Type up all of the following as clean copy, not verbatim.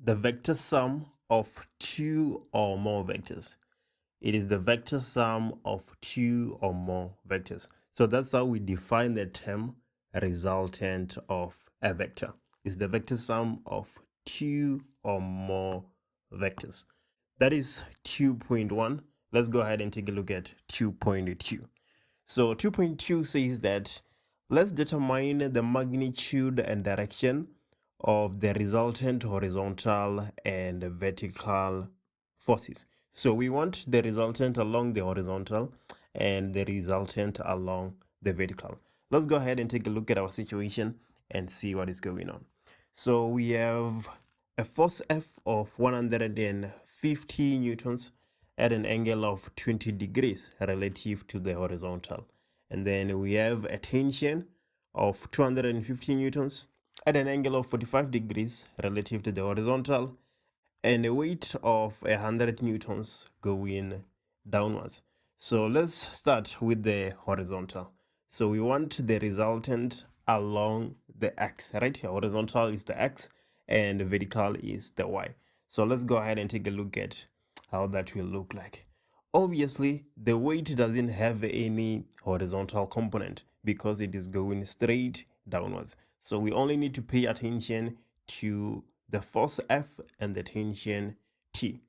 the vector sum of two or more vectors. It is the vector sum of two or more vectors. So that's how we define the term resultant of a vector. It's the vector sum of two or more vectors. That is 2.1. Let's go ahead and take a look at 2.2. So 2.2 says that let's determine the magnitude and direction of the resultant horizontal and vertical forces. So we want the resultant along the horizontal and the resultant along the vertical. Let's go ahead and take a look at our situation and see what is going on. So we have a force F of 150 newtons at an angle of 20 degrees relative to the horizontal. And then we have a tension of 250 newtons at an angle of 45 degrees relative to the horizontal, and a weight of 100 newtons going downwards. So let's start with the horizontal. So we want the resultant along the x, right? Horizontal is the x and vertical is the y. So let's go ahead and take a look at how that will look like. Obviously, the weight doesn't have any horizontal component because it is going straight downwards. So we only need to pay attention to the force F and the tension T.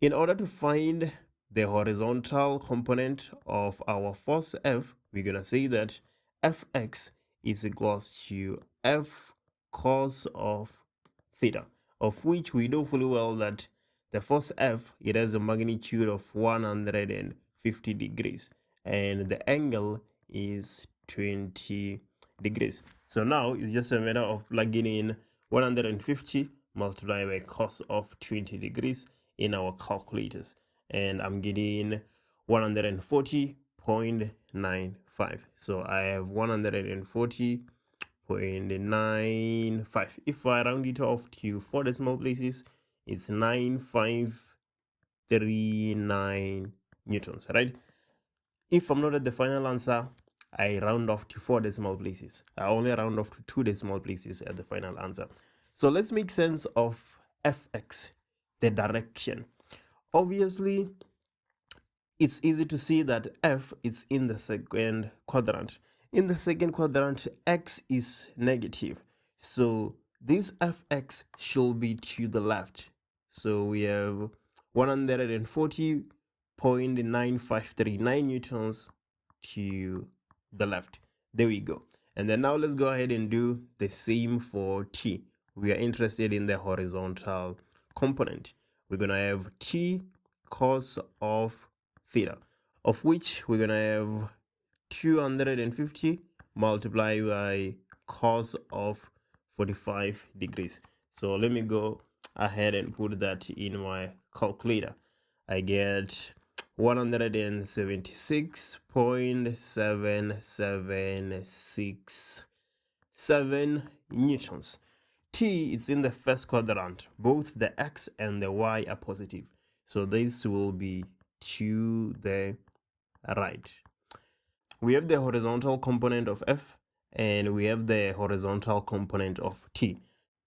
In order to find the horizontal component of our force F, we're going to say that Fx is equals to F cos of theta, of which we know fully well that the force F, it has a magnitude of 150 degrees and the angle is 20 degrees. So now it's just a matter of plugging in 150 multiplied by cos of 20 degrees in our calculators, and I'm getting 140.95. So I have 140.95. If I round it off to 4 decimal places, it's 9539 newtons, right? If I'm not at the final answer, I round off to 4 decimal places. I only round off to 2 decimal places at the final answer. So let's make sense of Fx, the direction. Obviously, it's easy to see that F is in the second quadrant. In the second quadrant, x is negative. So this Fx should be to the left. So we have 140.9539 newtons to the left. There we go. And then now let's go ahead and do the same for T. We are interested in the horizontal component. We're going to have T cos of theta, of which we're going to have 250 multiplied by cos of 45 degrees. So let me go ahead and put that in my calculator. I get 176.767 newtons. T is in the first quadrant. Both the x and the y are positive. So this will be to the right. We have the horizontal component of F and we have the horizontal component of T.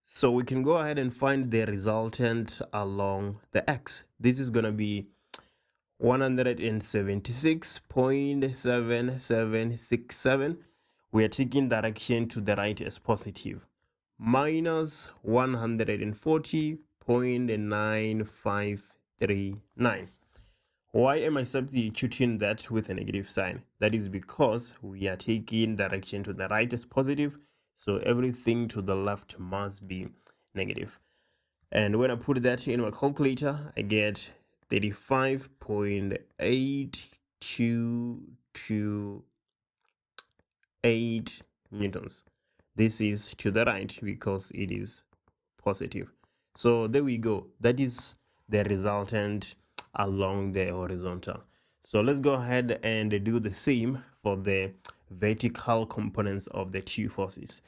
So we can go ahead and find the resultant along the x. This is going to be 176.7767. We are taking direction to the right as positive. Minus 140.9539. Why am I substituting that with a negative sign? That is because we are taking direction to the right as positive, so everything to the left must be negative. And when I put that in my calculator, I get 35.8228 newtons. This is to the right because it is positive. So there we go. That is the resultant along the horizontal. So let's go ahead and do the same for the vertical components of the two forces.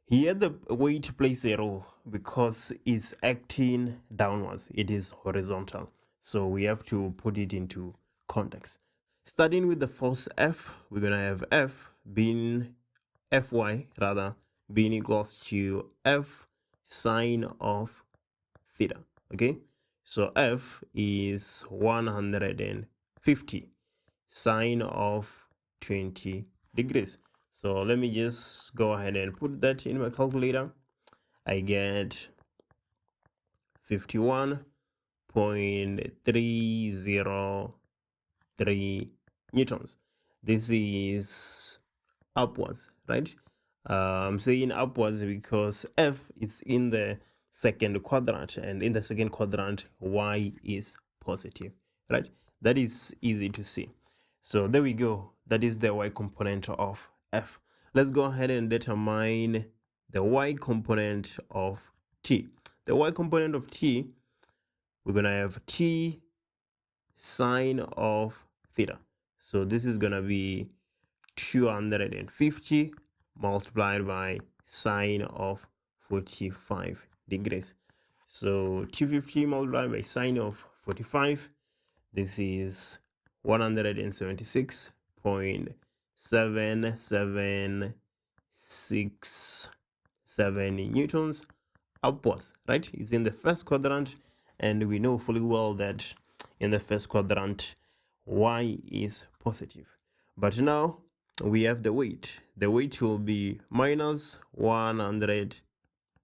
Here the weight plays a role because it's acting downwards. It is horizontal. So we have to put it into context. Starting with the force F, we're going to have F being Fy rather being equals to F sine of theta. Okay, so F is 150 sine of 20 degrees. So let me just go ahead and put that in my calculator. I get 51.303 newtons. This is upwards, right? I'm saying upwards because F is in the second quadrant, and in the second quadrant, Y is positive, right? That is easy to see. So there we go. That is the Y component of F. Let's go ahead and determine the Y component of T. The Y component of T, we're going to have T sine of theta. So this is going to be 250 multiplied by sine of 45 degrees. So 250 multiplied by sine of 45, this is 176.7767 newtons upwards, right? It's in the first quadrant, and we know fully well that in the first quadrant Y is positive. But now we have the weight. The weight will be minus 100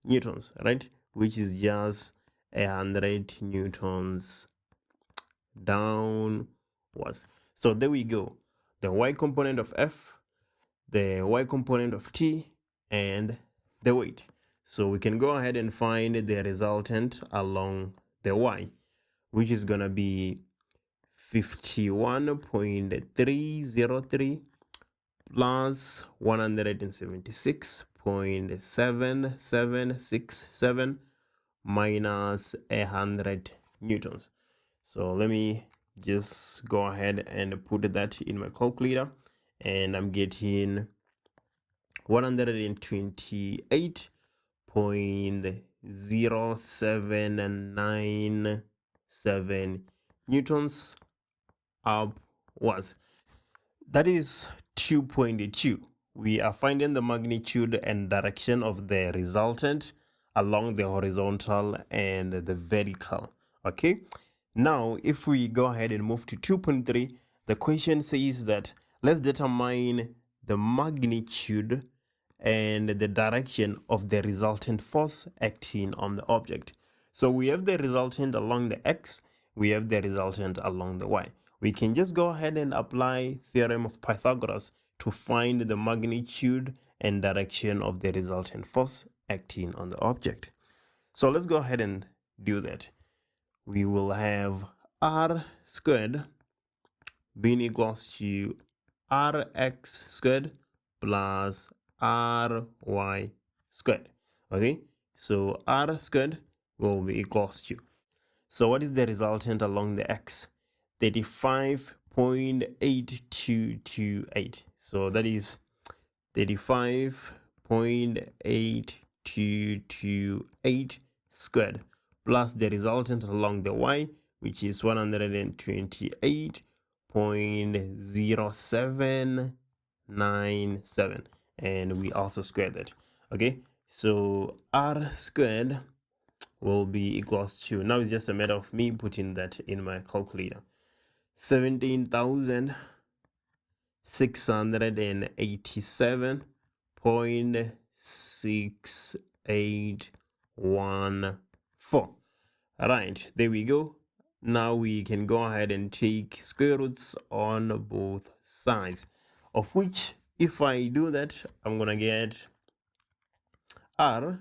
newtons, right? Which is just 100 newtons downwards. So there we go. The Y component of F, the Y component of T, and the weight. So we can go ahead and find the resultant along the Y, which is going to be 51.303 plus 176.7767 minus 100 newtons. So let me just go ahead and put that in my calculator, and I'm getting 128.0797 newtons upwards. That is 2.2. We are finding the magnitude and direction of the resultant along the horizontal and the vertical. Okay, now if we go ahead and move to 2.3, the question says that let's determine the magnitude and the direction of the resultant force acting on the object. So we have the resultant along the x, we have the resultant along the y. We can just go ahead and apply theorem of Pythagoras to find the magnitude and direction of the resultant force acting on the object. So let's go ahead and do that. We will have r squared being equals to rx squared plus ry squared. Okay, so r squared will be equals to, so what is the resultant along the x? 35.8228. So that is 35.8228 squared plus the resultant along the y, which is 128.0797, and we also squared that. Okay, so r squared will be equals to, now it's just a matter of me putting that in my calculator, 17,687.6814. Right, there we go. Now we can go ahead and take square roots on both sides, of which if I do that, I'm gonna get r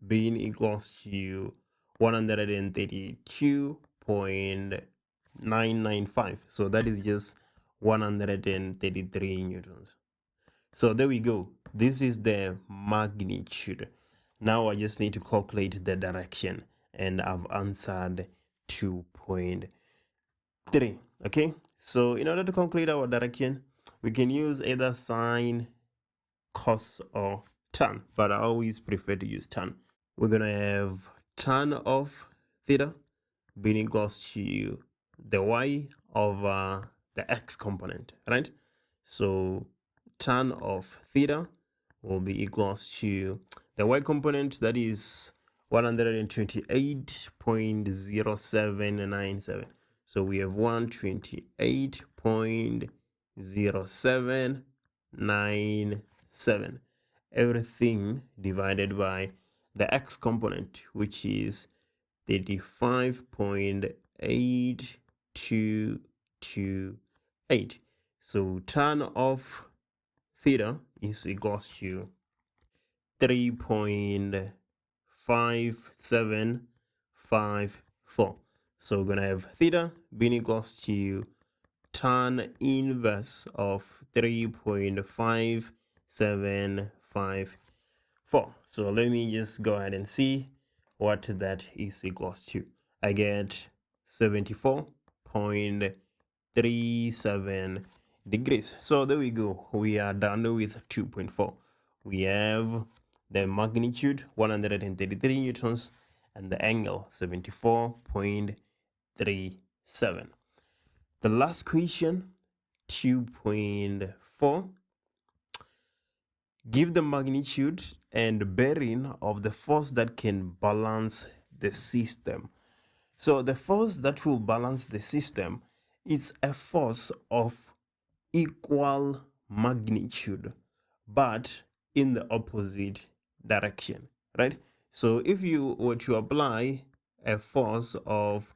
being equals to 132.995. So that is just 133 newtons. So there we go. This is the magnitude. Now I just need to calculate the direction, and I've answered 2.3. Okay, so in order to calculate our direction, we can use either sine, cos, or tan, but I always prefer to use tan. We're gonna have tan of theta being equals to the y over the x component, right? So tan of theta will be equals to the y component, that is 128.0797. So we have 128.0797. Everything divided by the x component, which is 35.8228. So tan of theta is equals to 3.5754. So we're gonna have theta being equals to tan inverse of 3.5754. So let me just go ahead and see what that is equals to. I get 74.37 degrees. So there we go. We are done with 2.4. We have the magnitude 133 newtons and the angle 74.37. The last question, 2.4. Give the magnitude and bearing of the force that can balance the system. So the force that will balance the system is a force of equal magnitude, but in the opposite direction, right? So if you were to apply a force of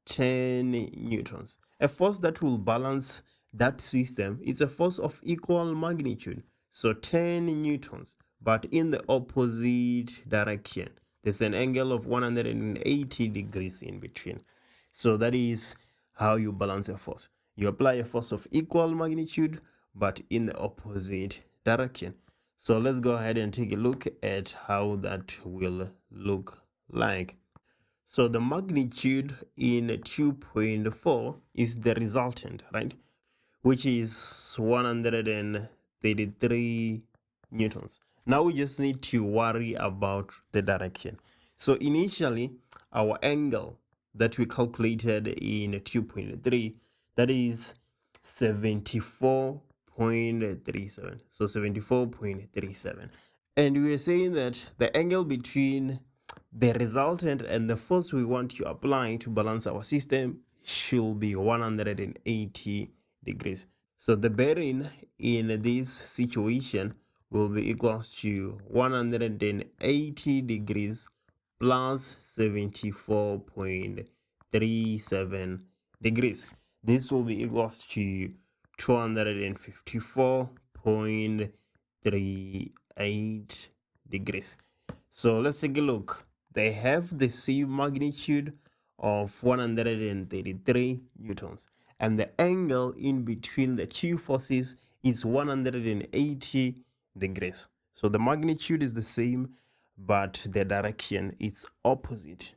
10 newtons, a force that will balance that system is a force of equal magnitude, so 10 newtons, but in the opposite direction. There's an angle of 180 degrees in between. So that is how you balance a force. You apply a force of equal magnitude, but in the opposite direction. So let's go ahead and take a look at how that will look like. So the magnitude in 2.4 is the resultant, right? Which is 133 newtons. Now we just need to worry about the direction. So initially, our angle that we calculated in 2.3, that is 74.37. So 74.37. And we were saying that the angle between the resultant and the force we want to apply to balance our system should be 180 degrees. So the bearing in this situation will be equals to 180 degrees plus 74.37 degrees. This will be equals to 254.38 degrees. So let's take a look. They have the same magnitude of 133 newtons, and the angle in between the two forces is 180 degrees. So the magnitude is the same, but the direction is opposite.